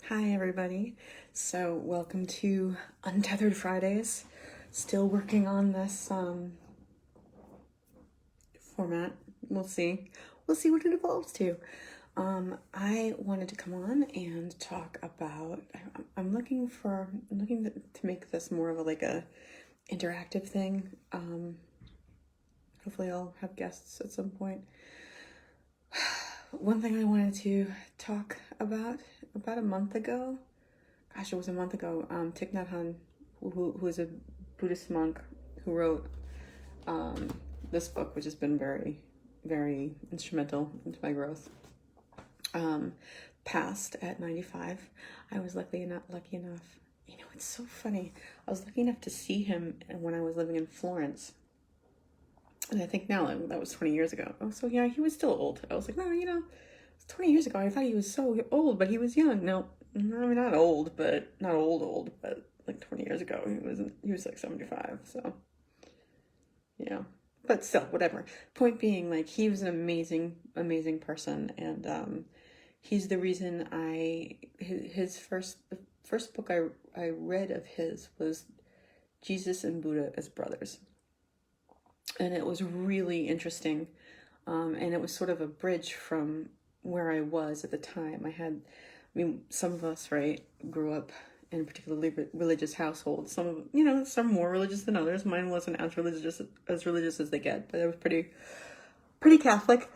Hi everybody. So welcome to Untethered Fridays. Still working on this format. We'll see. We'll see what it evolves to. I wanted to come on and talk about. I'm looking to make this more of a interactive thing. Hopefully I'll have guests at some point. One thing I wanted to talk about a month ago, gosh, it was a month ago, Thich Nhat Hanh, who is a Buddhist monk who wrote this book, which has been very, very instrumental into my growth, passed at 95. I was lucky enough, it's so funny. I was lucky enough to see him when I was living in Florence. And I think now that was 20 years ago. Oh, so yeah, he was still old. I was like, no, it's 20 years ago. I thought he was so old, but he was young. No, I mean, not old, but not old, but like 20 years ago, he was like 75. So yeah, but still, whatever. Point being, like, he was an amazing, amazing person. And, he's the reason the first book I read of his was Jesus and Buddha as Brothers. And it was really interesting. And it was sort of a bridge from where I was at the time. Some of us, right, grew up in a particularly religious household. Some more religious than others. Mine wasn't as religious as they get, but it was pretty Catholic.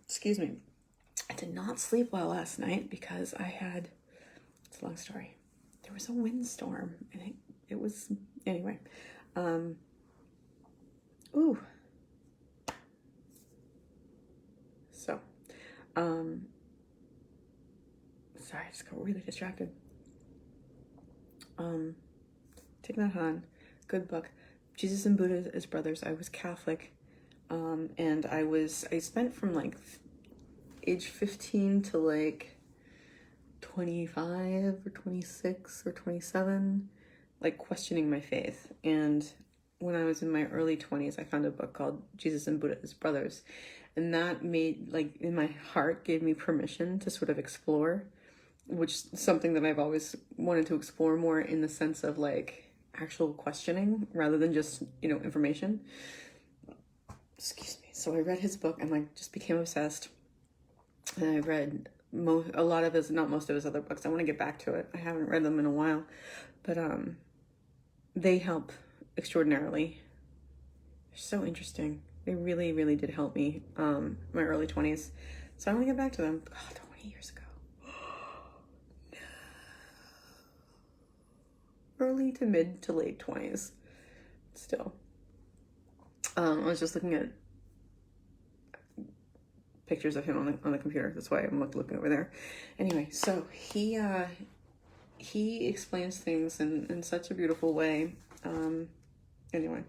Excuse me. I did not sleep well last night because it's a long story. There was a windstorm and it was, anyway. So, sorry, I just got really distracted. Thich Nhat Hanh, good book. Jesus and Buddha as Brothers. I was Catholic, and I spent from like age 15 to like 25 or 26 or 27, like questioning my faith. And when I was in my early 20s, I found a book called Jesus and Buddha as Brothers. And that made, like, in my heart, gave me permission to sort of explore, which is something that I've always wanted to explore more in the sense of, like, actual questioning rather than just, information. Excuse me. So I read his book and, like, just became obsessed. And I read a lot of his, not most of his other books. I want to get back to it. I haven't read them in a while. But they help extraordinarily. They're so interesting. They really, really did help me my early 20s. So I want to get back to them. God, 20 years ago. Early to mid to late 20s. Still. I was just looking at pictures of him on the computer. That's why I'm looking over there. Anyway, so he explains things in such a beautiful way. Anyway,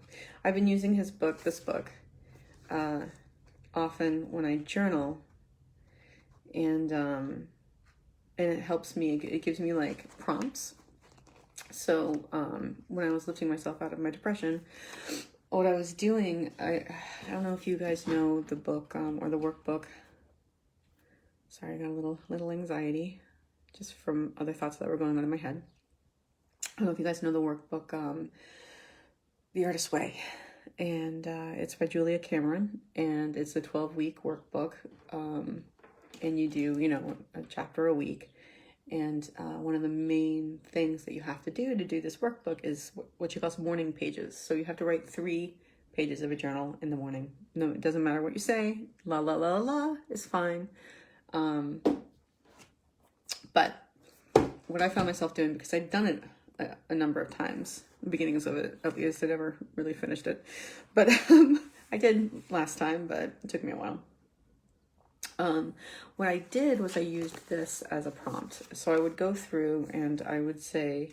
I've been using this book, often when I journal, and it helps me. It gives me like prompts. So when I was lifting myself out of my depression, what I was doing, I don't know if you guys know the book or the workbook. Sorry, I got a little anxiety just from other thoughts that were going on in my head. I don't know if you guys know the workbook, The Artist's Way. And it's by Julia Cameron, and it's a 12-week workbook. And you do, a chapter a week. And one of the main things that you have to do this workbook is what she calls morning pages. So you have to write 3 pages of a journal in the morning. No, it doesn't matter what you say. La, la, la, la is fine. But what I found myself doing, because I'd done it a number of times, the beginnings of it, at least, I never really finished it. But I did last time, but it took me a while. What I did was I used this as a prompt. So I would go through and I would say,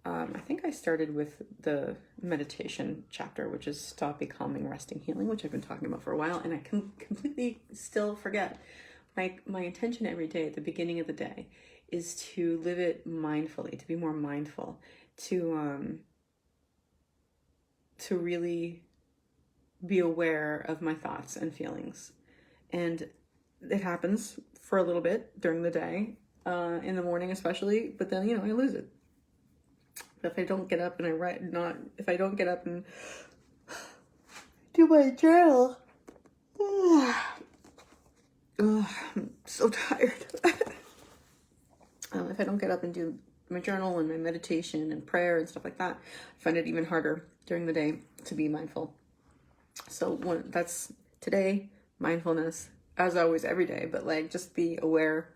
I think I started with the meditation chapter, which is Stop, Be Calming, Resting, Healing, which I've been talking about for a while, and I can completely still forget. My intention every day at the beginning of the day is to live it mindfully, to be more mindful, to really be aware of my thoughts and feelings. And it happens for a little bit during the day, in the morning especially, but then, I lose it. But if I don't get up and if I don't get up and do my journal, I'm so tired. If I don't get up and do my journal and my meditation and prayer and stuff like that, I find it even harder during the day to be mindful. So that's today, mindfulness, as always, every day, but like just be aware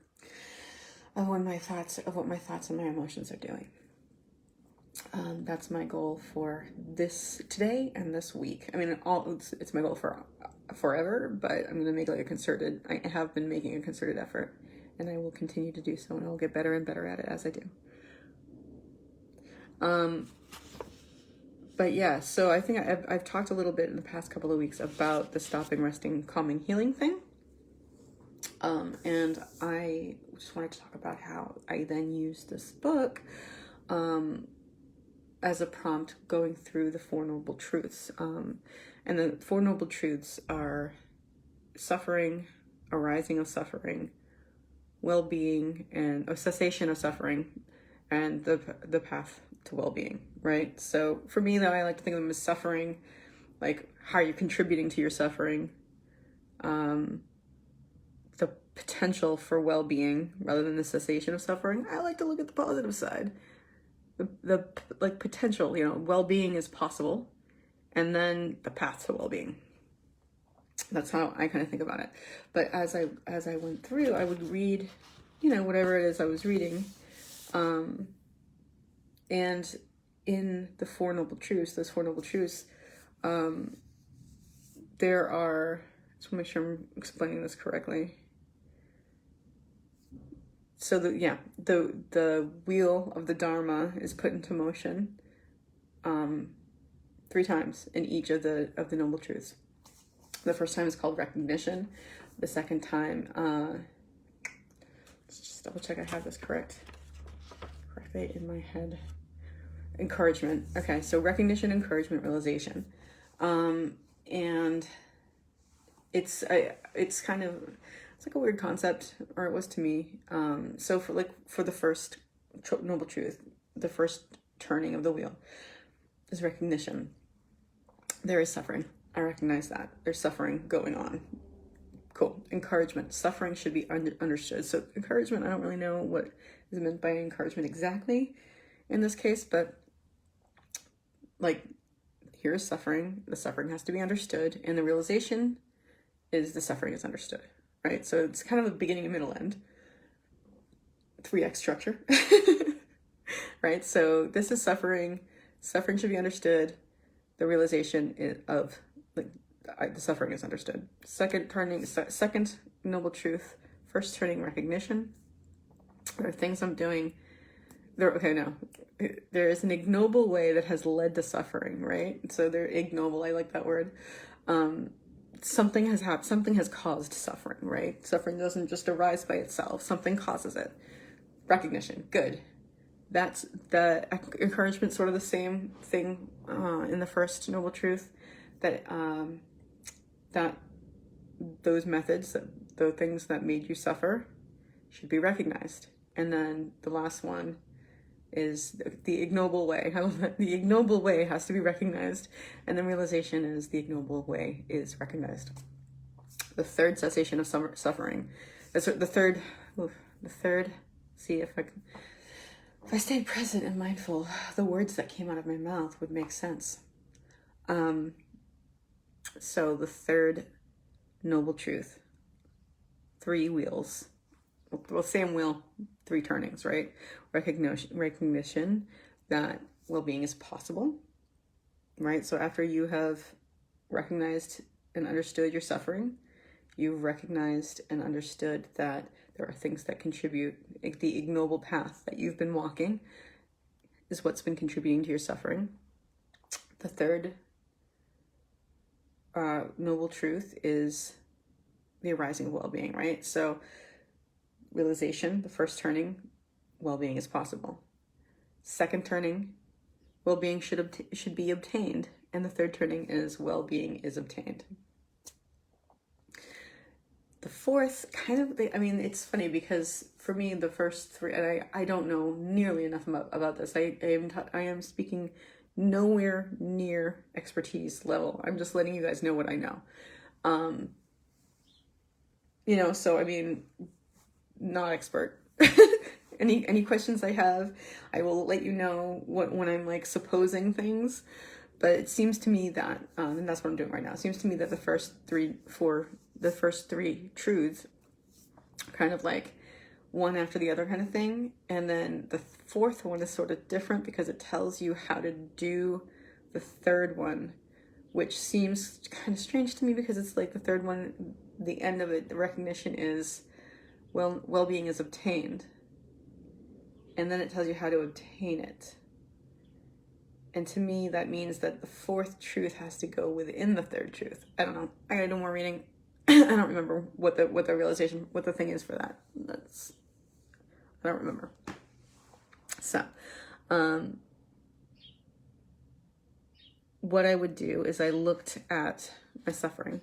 of what my thoughts and my emotions are doing. That's my goal for today and this week. I mean, it's my goal for forever, but I'm going to make I have been making a concerted effort, and I will continue to do so, and I'll get better and better at it as I do. But yeah, so I think I've talked a little bit in the past couple of weeks about the stopping, resting, calming, healing thing. And I just wanted to talk about how I then used this book as a prompt going through the Four Noble Truths. And the Four Noble Truths are suffering, arising of suffering, well-being, and a cessation of suffering, and the path to well-being, right? So for me, though, I like to think of them as suffering, like how you're contributing to your suffering, the potential for well-being rather than the cessation of suffering. I like to look at the positive side. The like potential, well-being is possible, and then the path to well-being. That's how I kind of think about it. But as I went through, I would read, whatever it is I was reading, and in the Four Noble Truths, there are. Just want to make sure I'm explaining this correctly. So the wheel of the Dharma is put into motion 3 times in each of the Noble Truths. The first time is called recognition. The second time, let's just double check I have this correctly in my head. Encouragement. Okay, so recognition, encouragement, realization, and it's like a weird concept, or it was to me. So for the first Noble Truth, the first turning of the wheel is recognition. There is suffering. I recognize that. There's suffering going on. Cool. Encouragement. Suffering should be understood. So encouragement, I don't really know what is meant by encouragement exactly in this case, but like, here's suffering. The suffering has to be understood, and the realization is the suffering is understood. Right, so it's kind of a beginning and middle end, 3x structure, right? So this is suffering. Suffering should be understood. The realization of the suffering is understood. Second Noble Truth. First turning, recognition. There are things I'm doing. There is an ignoble way that has led to suffering, right? So they're ignoble. I like that word. Something has happened, something has caused suffering, right? Suffering doesn't just arise by itself. Something causes it. Recognition, good. That's the encouragement, sort of the same thing in the first Noble Truth, that those methods, the things that made you suffer, should be recognized. And then the last one is the ignoble way. The ignoble way has to be recognized, and the realization is the ignoble way is recognized. The third cessation of suffering. The third. See if I stayed present and mindful, the words that came out of my mouth would make sense. So the third Noble Truth. 3 wheels. Well, same wheel, 3 turnings, right? Recognition that well-being is possible, right? So after you have recognized and understood your suffering, you've recognized and understood that there are things that contribute. The ignoble path that you've been walking is what's been contributing to your suffering. The third Noble Truth is the arising of well-being, right? So realization, the first turning, well-being is possible. Second turning, well-being should be obtained. And the third turning is well-being is obtained. The fourth kind of, I mean, it's funny because for me, the first three, and I don't know nearly enough about this. I am speaking nowhere near expertise level. I'm just letting you guys know what I know. So I mean, not expert. Any questions I have, I will let you know when I'm like supposing things. But it seems to me that, and that's what I'm doing right now. It seems to me that the first three truths, kind of like one after the other kind of thing, and then the fourth one is sort of different because it tells you how to do the third one, which seems kind of strange to me because it's like the third one, the end of it, the recognition is, well-being is obtained. And then it tells you how to obtain it. And to me, that means that the fourth truth has to go within the third truth. I don't know. I gotta do more reading. I don't remember what the realization, what the thing is for that. I don't remember. So, what I would do is I looked at my suffering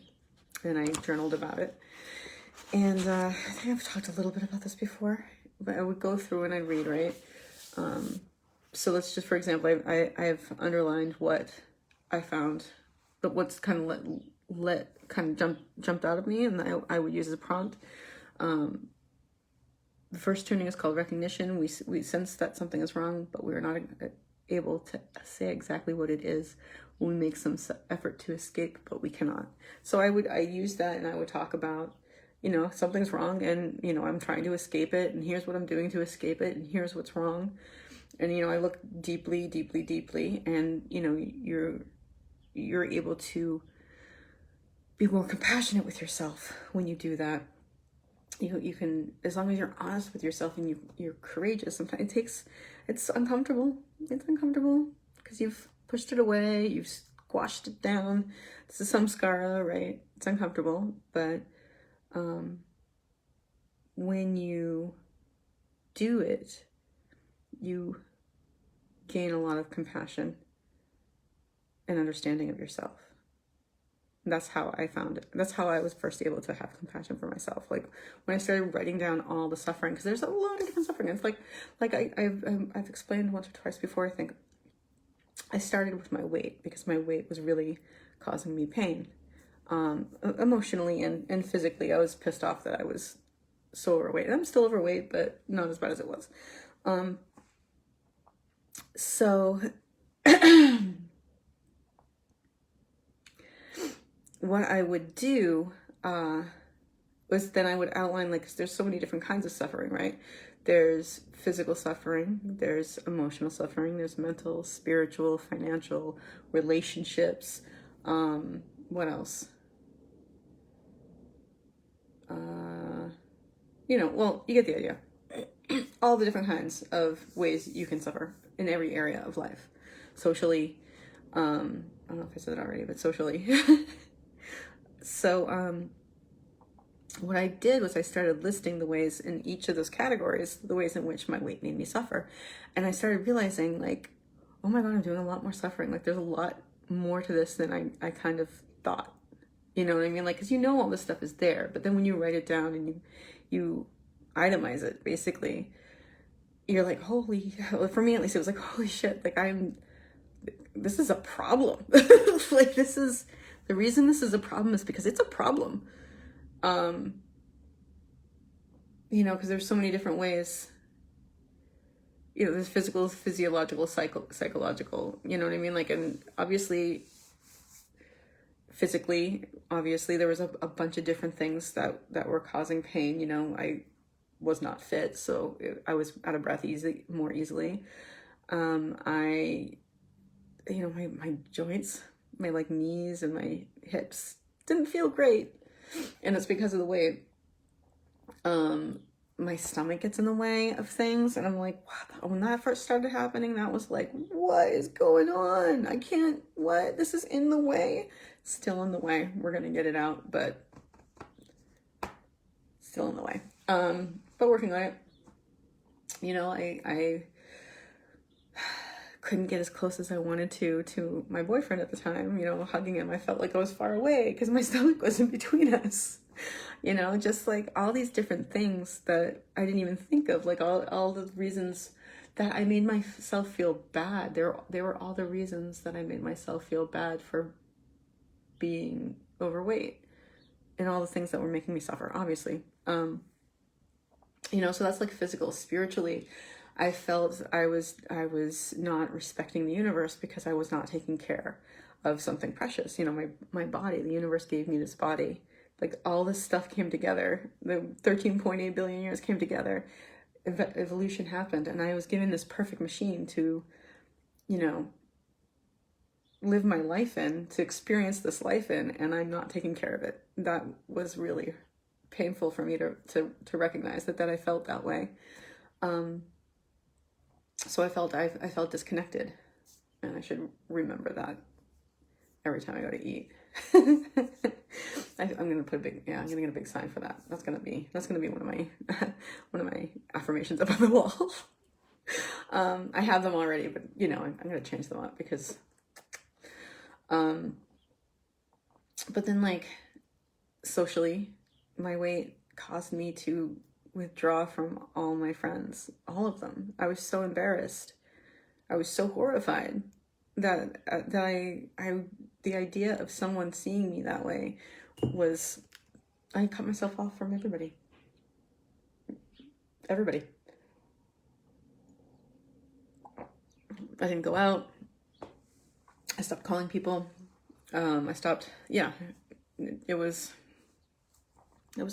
and I journaled about it. And I think I've talked a little bit about this before, but I would go through and I'd read, right? So let's just, for example, I've underlined what I found, but what's kind of jumped out of me, and I would use as a prompt. The first tuning is called recognition. We sense that something is wrong, but we're not able to say exactly what it is. We make some effort to escape, but we cannot. So I use that, and I would talk about, something's wrong, and I'm trying to escape it, and here's what I'm doing to escape it, and here's what's wrong. And I look deeply, and you're able to be more compassionate with yourself when you do that. You can, as long as you're honest with yourself and you're courageous. Sometimes it's uncomfortable. It's uncomfortable because you've pushed it away, you've squashed it down. This is samskara, right? It's uncomfortable, but when you do it, you gain a lot of compassion and understanding of yourself. That's how I found it. That's how I was first able to have compassion for myself. Like when I started writing down all the suffering, because there's a lot of different suffering. It's like I've explained once or twice before. I think I started with my weight because my weight was really causing me pain, emotionally and physically. I was pissed off that I was so overweight. And I'm still overweight, but not as bad as it was. So what I would do was then I would outline, like, there's so many different kinds of suffering, right? There's physical suffering, there's emotional suffering, there's mental, spiritual, financial, relationships. What else? Well, you get the idea. All the different kinds of ways you can suffer in every area of life. Socially, I don't know if I said that already, but socially. So what I did was I started listing the ways in each of those categories, the ways in which my weight made me suffer. And I started realizing, like, oh my God, I'm doing a lot more suffering. Like, there's a lot more to this than I kind of thought. You know what I mean? Like, because all this stuff is there, but then when you write it down and you itemize it, basically, you're like, for me at least, it was like, holy shit, like this is a problem. Like, the reason this is a problem is because it's a problem. Because there's so many different ways, there's physical, physiological, psychological, you know what I mean? Like, and obviously, physically, there was a bunch of different things that were causing pain. I was not fit, so I was out of breath more easily. My joints, my knees and my hips didn't feel great, and it's because of the way my stomach gets in the way of things, and I'm like, wow, when that first started happening, that was like, what is going on? I can't, this is in the way. Still in the way. We're gonna get it out, but still in the way. But working on it. I couldn't get as close as I wanted to my boyfriend at the time, hugging him. I felt like I was far away because my stomach was in between us. You know, just like all these different things that I didn't even think of, like all the reasons that I made myself feel bad. They were all the reasons that I made myself feel bad for being overweight, and all the things that were making me suffer, obviously. You know, so that's like physical. Spiritually, I felt I was not respecting the universe because I was not taking care of something precious. You know, my body. The universe gave me this body. Like all this stuff came together. The 13.8 billion years came together. Evolution happened, and I was given this perfect machine to, you know, live my life in, to experience this life in, and I'm not taking care of it. That was really painful for me to recognize that I felt that way. So I felt disconnected, and I should remember that every time I go to eat. I'm gonna put I'm gonna get a big sign for that. That's gonna be one of my one of my affirmations up on the wall. I have them already, but you know, I'm gonna change them up because but then, like, socially, my weight caused me to withdraw from all my friends, all of them. I was so embarrassed. I was so horrified that the idea of someone seeing me that way was, I cut myself off from everybody. Everybody. I didn't go out. I stopped calling people. I stopped, it was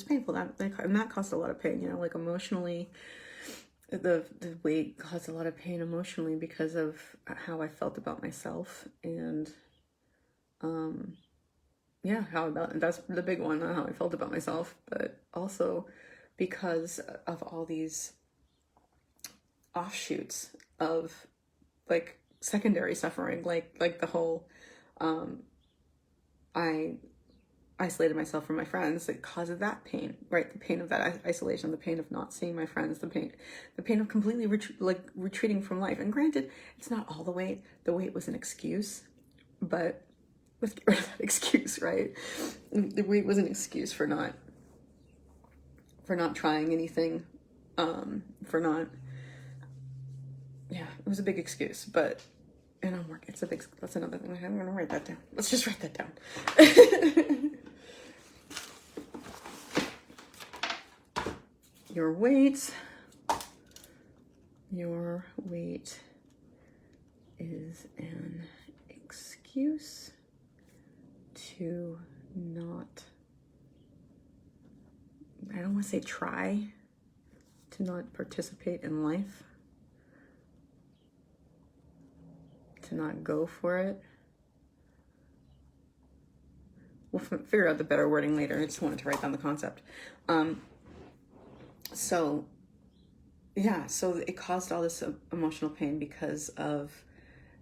painful. That caused a lot of pain, you know, like emotionally. The weight caused a lot of pain emotionally because of how I felt about myself, and that's the big one, how I felt about myself, but also because of all these offshoots of like secondary suffering, like the whole I isolated myself from my friends. It causes that pain, right? The pain of that isolation, the pain of not seeing my friends, the pain of completely retreating from life. And granted, it's not all the weight. The weight was an excuse, but let's get rid of that excuse, right? The weight was an excuse for not trying anything, it was a big excuse, but, and I'm working, that's another thing. I'm going to write that down. Let's just write that down. Your weight is an excuse to not, I don't want to say try, to not participate in life, to not go for it. We'll figure out the better wording later. I just wanted to write down the concept. So it caused all this emotional pain because of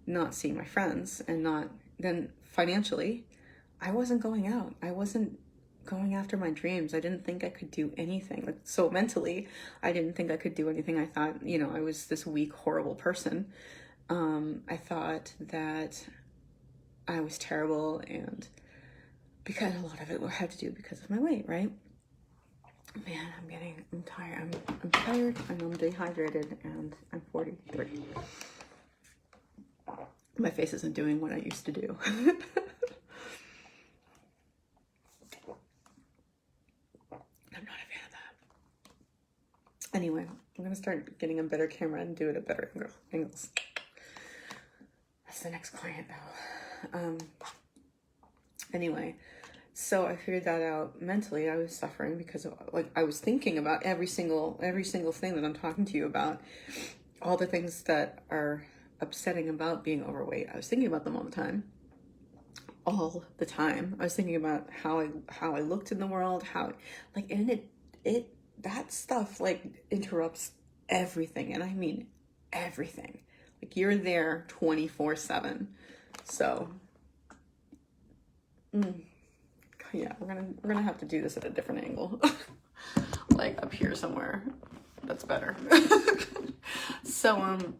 not seeing my friends, and then financially, I wasn't going out. I wasn't going after my dreams. I didn't think I could do anything. So mentally, I didn't think I could do anything. I thought, you know, I was this weak, horrible person. I thought that I was terrible, and because a lot of it had to do because of my weight, right? Man, I'm tired. I'm tired, and I'm dehydrated, and I'm 43. My face isn't doing what I used to do. I'm not a fan of that. Anyway, I'm gonna start getting a better camera and do it at better angles. That's the next client, though. Anyway. So I figured that out. Mentally, I was suffering because of, like, I was thinking about every single thing that I'm talking to you about, all the things that are upsetting about being overweight. I was thinking about them all the time. All the time. I was thinking about how I looked in the world, and that stuff like interrupts everything, and I mean everything. Like, you're there 24/7. So yeah, we're gonna have to do this at a different angle. Like up here somewhere. That's better. So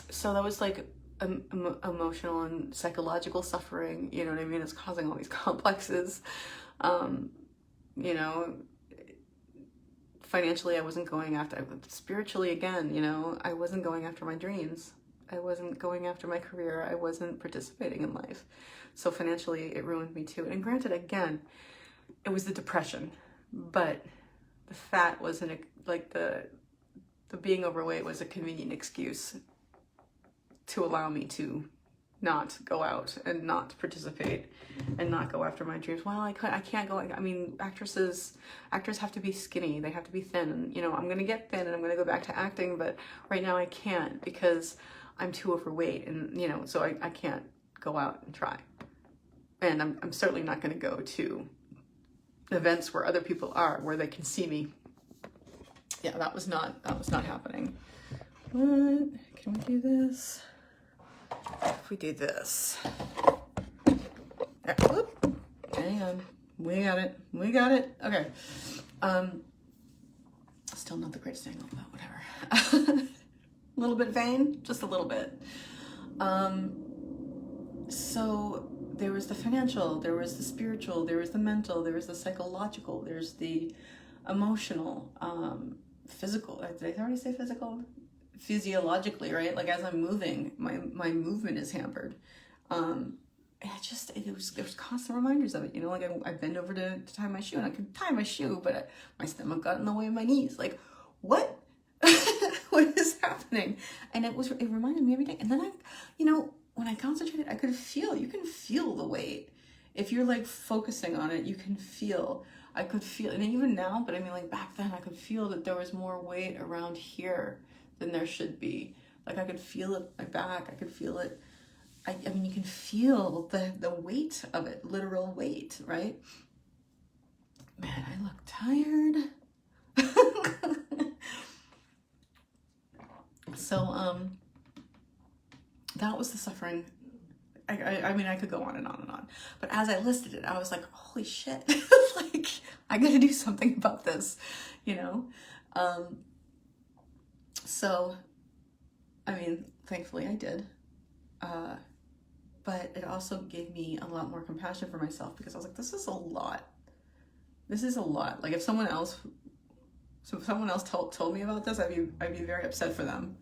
so that was like emotional and psychological suffering, you know what I mean? It's causing all these complexes. You know, financially, I wasn't going after, spiritually, again, you know, I wasn't going after my dreams. I wasn't going after my career. I wasn't participating in life. So financially, it ruined me too. And granted, again, it was the depression, but the fat wasn't like the being overweight was a convenient excuse to allow me to not go out and not participate and not go after my dreams. Well, I can't go. I mean, actors have to be skinny. They have to be thin. And, you know, I'm going to get thin and I'm going to go back to acting, but right now I can't because I'm too overweight. And, you know, so I can't go out and try. And I'm certainly not going to go to events where other people are, where they can see me. Yeah, that was not happening. What? Can we do this? If we do this. There, whoop. Hang on. We got it. Okay. Still not the greatest angle, but whatever. A little bit vain, just a little bit. So there was the financial, there was the spiritual, there was the mental, there was the psychological, there's the emotional, physical. Did I already say physical? Physiologically, right? Like as I'm moving, my movement is hampered. There was constant reminders of it, you know, like I bend over to tie my shoe and I could tie my shoe, but my stomach got in the way of my knees. Like, what? What is happening? And it reminded me every day. And then when I concentrated, you can feel the weight. If you're like focusing on it, I could feel, and even now, but I mean like back then, I could feel that there was more weight around here than there should be. Like I could feel it, my back, I could feel it. I mean, you can feel the weight of it, literal weight, right? Man, I look tired. So, that was the suffering. I mean, I could go on and on and on. But as I listed it, I was like, holy shit. Like, I gotta do something about this, you know? So, I mean, thankfully I did. But it also gave me a lot more compassion for myself because I was like, this is a lot. Like if someone else told me about this, I'd be very upset for them.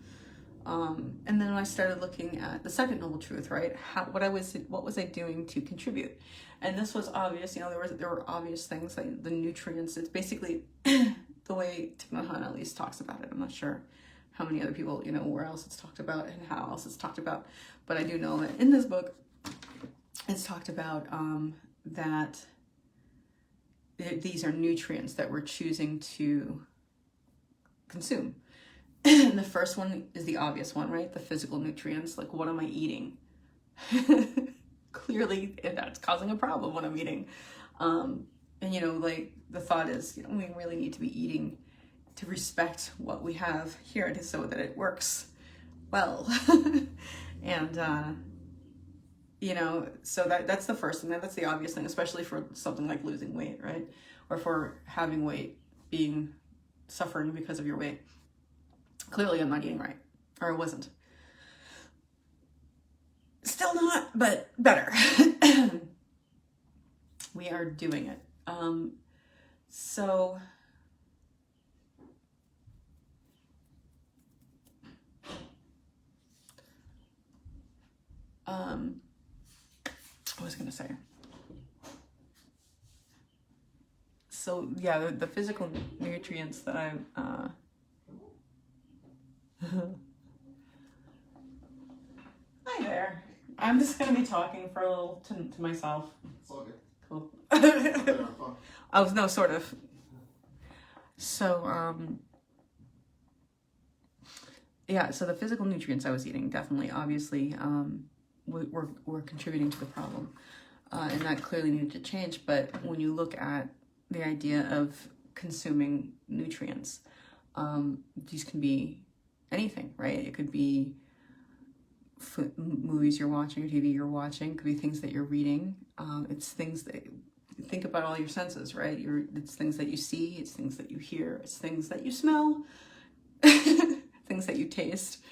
And then I started looking at the second noble truth, right? What was I doing to contribute? And this was obvious, you know, there were obvious things like the nutrients. It's basically the way Thich Nhat Hanh at least talks about it. I'm not sure how many other people, you know, where else it's talked about and how else it's talked about. But I do know that in this book, it's talked about that these are nutrients that we're choosing to consume. And the first one is the obvious one, right? The physical nutrients, like what am I eating? Clearly, that's causing a problem when I'm eating. And, you know, like the thought is, you know, we really need to be eating to respect what we have here so that it works well. And, you know, so that's the first thing. That's the obvious thing, especially for something like losing weight, right? Or for having weight, suffering because of your weight. Clearly I'm not eating right, or I wasn't. Still not, but better. We are doing it. So what was I going to say? So yeah, the physical nutrients that I'm Hi there. I'm just going to be talking for a little to myself. It's all good. Cool. Oh, no, sort of. So, yeah, so the physical nutrients I was eating definitely, obviously, were contributing to the problem. And that clearly needed to change. But when you look at the idea of consuming nutrients, these can be anything, right? It could be movies you're watching or TV you're watching. It could be things that you're reading. It's things that, think about all your senses, right? It's things that you see, it's things that you hear, it's things that you smell, things that you taste,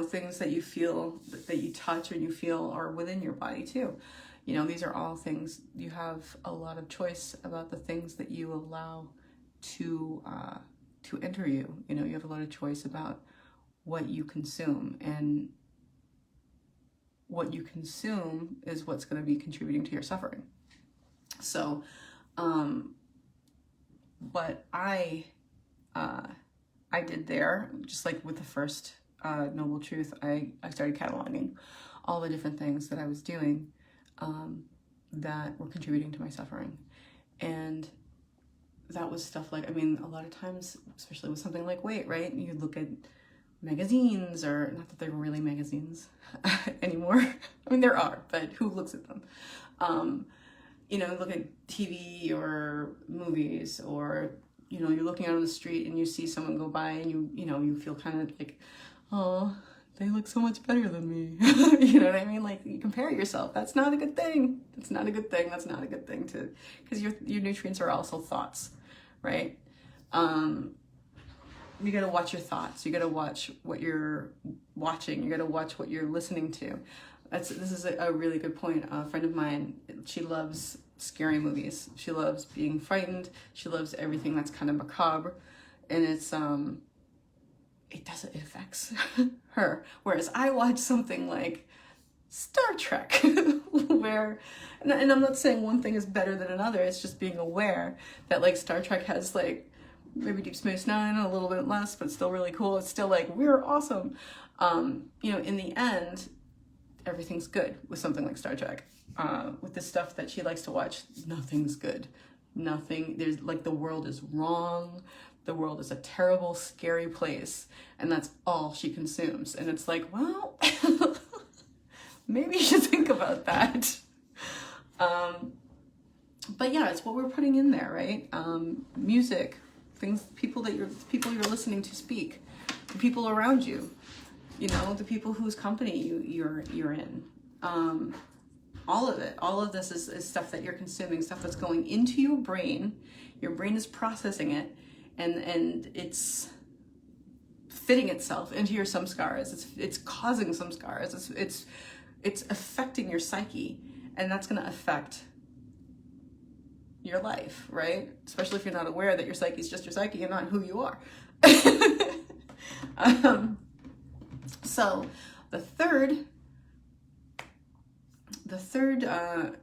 things that you feel, that you touch and you feel are within your body too. These are all things, you have a lot of choice about the things that you allow to enter you. You have a lot of choice about what you consume, and what you consume is what's going to be contributing to your suffering. So, what I did there, just like with the first Noble Truth, I started cataloging all the different things that I was doing that were contributing to my suffering. And that was stuff like, a lot of times, especially with something like weight, right? You look at magazines, or not that they're really magazines anymore. There are, but who looks at them? Look at TV or movies, or, you're looking out on the street and you see someone go by, and you feel kind of like, oh, they look so much better than me. You know what I mean? Like, you compare yourself. That's not a good thing. That's not a good thing. That's not a good thing because your nutrients are also thoughts, right? You got to watch your thoughts. You got to watch what you're watching. You got to watch what you're listening to. This is a really good point. A friend of mine, she loves scary movies. She loves being frightened. She loves everything that's kind of macabre, and it affects her. Whereas I watch something like Star Trek, where, and I'm not saying one thing is better than another. It's just being aware that like Star Trek has like maybe Deep Space Nine, a little bit less, but still really cool. It's still like, we're awesome. In the end, everything's good with something like Star Trek. With the stuff that she likes to watch, nothing's good. There's like, the world is wrong. The world is a terrible, scary place. And that's all she consumes. And it's like, well, maybe you should think about that. But yeah, it's what we're putting in there, right? Music, things, people you're listening to speak, the people around you, the people whose company you're in. All of it, all of this is stuff that you're consuming, stuff that's going into your brain. Your brain is processing it, and it's fitting itself into your samskaras. It's causing samskaras. It's affecting your psyche, and that's going to affect your life, right? Especially if you're not aware that your psyche is just your psyche and not who you are. So the third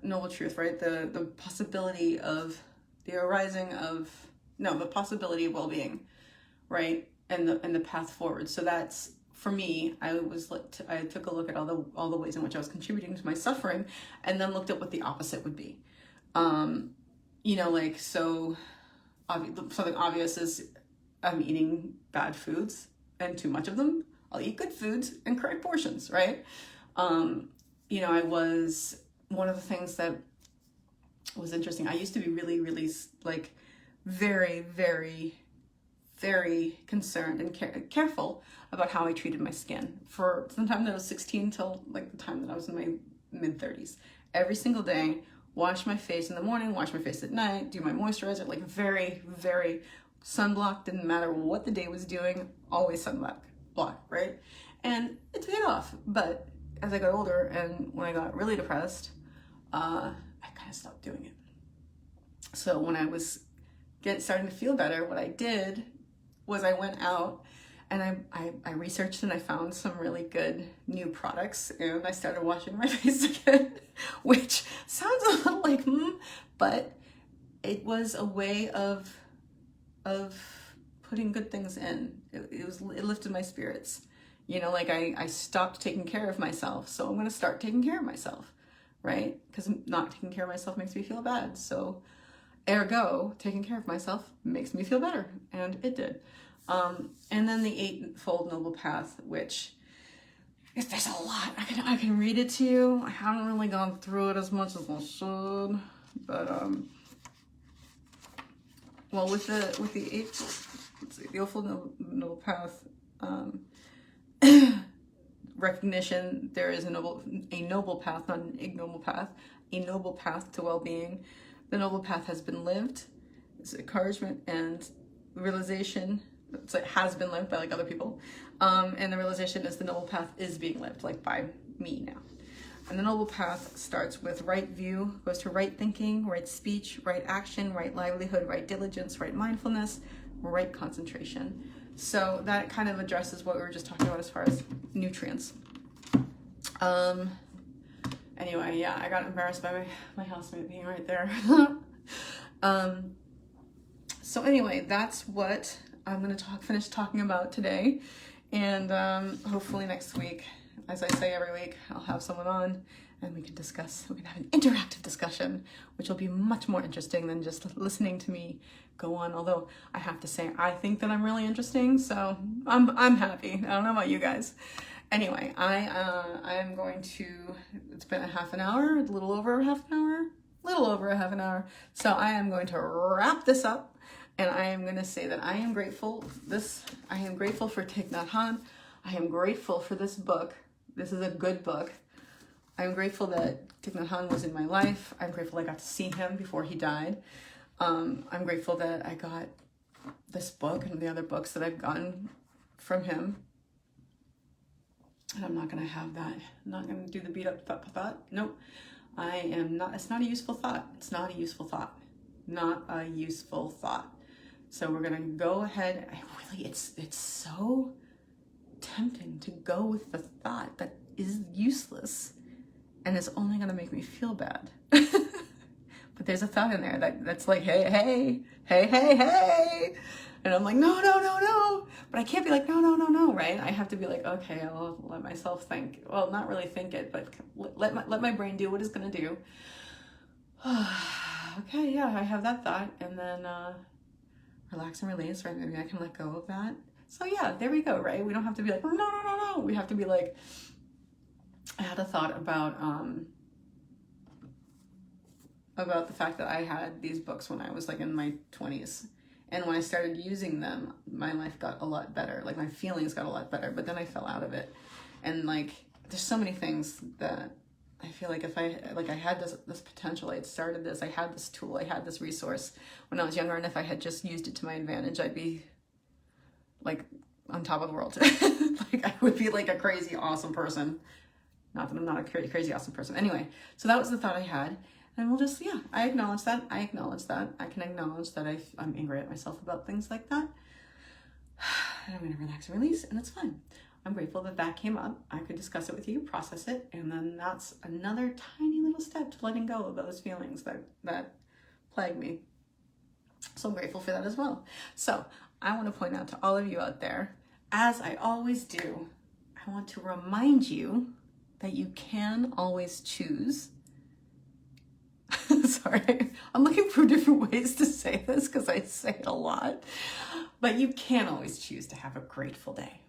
noble truth, right? The possibility of the possibility of well-being, right? And the path forward. So that's, for me, I took a look at all the ways in which I was contributing to my suffering, and then looked at what the opposite would be. Something obvious is I'm eating bad foods and too much of them. I'll eat good foods and correct portions, right? One of the things that was interesting, I used to be really, really like very, very, very concerned and careful about how I treated my skin for the time that I was 16 till like the time that I was in my mid-30s. Every single day, wash my face in the morning, wash my face at night, do my moisturizer, like very, very sunblock, didn't matter what the day was doing, always sunblock, right? And it paid off. But as I got older and when I got really depressed, I kind of stopped doing it. So when I was starting to feel better, what I did was I went out and I researched and I found some really good new products, and I started washing my face again, which sounds a little like, but it was a way of putting good things in. It lifted my spirits. I stopped taking care of myself, so I'm going to start taking care of myself, right? Because not taking care of myself makes me feel bad. So ergo, taking care of myself makes me feel better, and it did. And then the Eightfold Noble Path, which there's a lot. I can read it to you. I haven't really gone through it as much as I should, but with the Eightfold Noble Path, recognition there is a noble path, not an ignoble path, a noble path to well-being. The noble path has been lived. It's encouragement and realization it has been lived by like other people. And the realization is the noble path is being lived like by me now. And the noble path starts with right view, goes to right thinking, right speech, right action, right livelihood, right diligence, right mindfulness, right concentration. So that kind of addresses what we were just talking about as far as nutrients. Anyway, yeah, I got embarrassed by my housemate being right there. So anyway, that's what I'm going to finish talking about today. And hopefully next week, as I say every week, I'll have someone on and we can have an interactive discussion, which will be much more interesting than just listening to me go on. Although I have to say, I think that I'm really interesting, so I'm happy. I don't know about you guys. Anyway, I am going to, it's been a half an hour, a little over a half an hour. So I am going to wrap this up, and I am going to say that I am grateful for Thich Nhat Hanh. I am grateful for this book. This is a good book. I'm grateful that Thich Nhat Hanh was in my life. I'm grateful I got to see him before he died. I'm grateful that I got this book and the other books that I've gotten from him. And I'm not going to have that. I'm not going to do the beat up thought. Nope. I am not. It's not a useful thought. It's not a useful thought. Not a useful thought. So we're going to go ahead. It's so tempting to go with the thought that is useless and it's only going to make me feel bad. But there's a thought in there that's like, hey. And I'm like, no. But I can't be like, no, right? I have to be like, okay, I'll let myself think. Well, not really think it, but let my brain do what it's going to do. Okay, yeah, I have that thought. And then relax and release, right? Maybe I can let go of that. So yeah, there we go, right? We don't have to be like, no. We have to be like, I had a thought about the fact that I had these books when I was like in my 20s. And when I started using them, my life got a lot better. Like my feelings got a lot better, but then I fell out of it. And like, there's so many things that I feel like if I had this potential, I had started this, I had this tool, I had this resource when I was younger. And if I had just used it to my advantage, I'd be like on top of the world. Like I would be like a crazy, awesome person. Not that I'm not a crazy, awesome person. Anyway, so that was the thought I had. And we'll just, yeah, I acknowledge that. I can acknowledge that I'm angry at myself about things like that. And I'm going to relax and release, and it's fine. I'm grateful that came up. I could discuss it with you, process it, and then that's another tiny little step to letting go of those feelings that plague me. So I'm grateful for that as well. So I want to point out to all of you out there, as I always do, I want to remind you that you can always choose. Sorry, I'm looking for different ways to say this because I say it a lot. But you can always choose to have a grateful day.